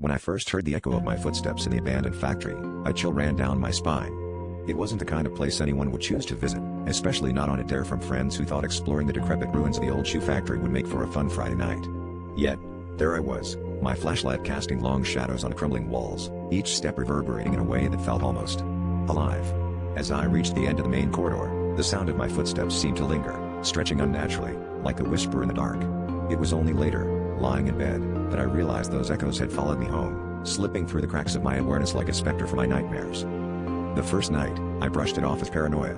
When I first heard the echo of my footsteps in the abandoned factory, a chill ran down my spine. It wasn't the kind of place anyone would choose to visit, especially not on a dare from friends who thought exploring the decrepit ruins of the old shoe factory would make for a fun Friday night. Yet, there I was, my flashlight casting long shadows on crumbling walls, each step reverberating in a way that felt almost alive. As I reached the end of the main corridor, the sound of my footsteps seemed to linger, stretching unnaturally, like a whisper in the dark. It was only later, lying in bed, that I realized those echoes had followed me home, slipping through the cracks of my awareness like a specter from my nightmares. The first night, I brushed it off as paranoia.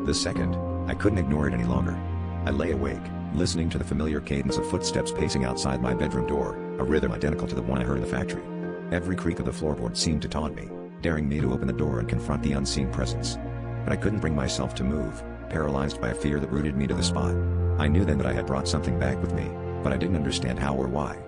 The second, I couldn't ignore it any longer. I lay awake, listening to the familiar cadence of footsteps pacing outside my bedroom door, a rhythm identical to the one I heard in the factory. Every creak of the floorboard seemed to taunt me, daring me to open the door and confront the unseen presence. But I couldn't bring myself to move, paralyzed by a fear that rooted me to the spot. I knew then that I had brought something back with me, but I didn't understand how or why.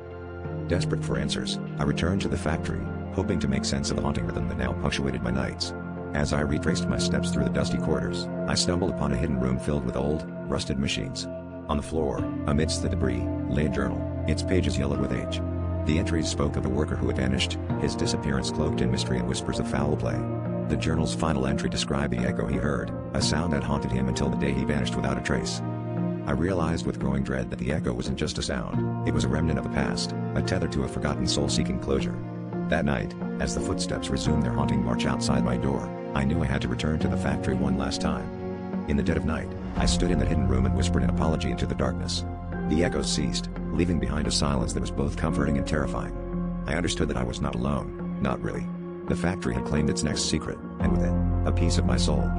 Desperate for answers, I returned to the factory, hoping to make sense of the haunting rhythm that now punctuated my nights. As I retraced my steps through the dusty corridors, I stumbled upon a hidden room filled with old, rusted machines. On the floor, amidst the debris, lay a journal, its pages yellowed with age. The entries spoke of a worker who had vanished, his disappearance cloaked in mystery and whispers of foul play. The journal's final entry described the echo he heard, a sound that haunted him until the day he vanished without a trace. I realized with growing dread that the echo wasn't just a sound, it was a remnant of the past, a tether to a forgotten soul seeking closure. That night, as the footsteps resumed their haunting march outside my door, I knew I had to return to the factory one last time. In the dead of night, I stood in that hidden room and whispered an apology into the darkness. The echoes ceased, leaving behind a silence that was both comforting and terrifying. I understood that I was not alone, not really. The factory had claimed its next secret, and with it, a piece of my soul.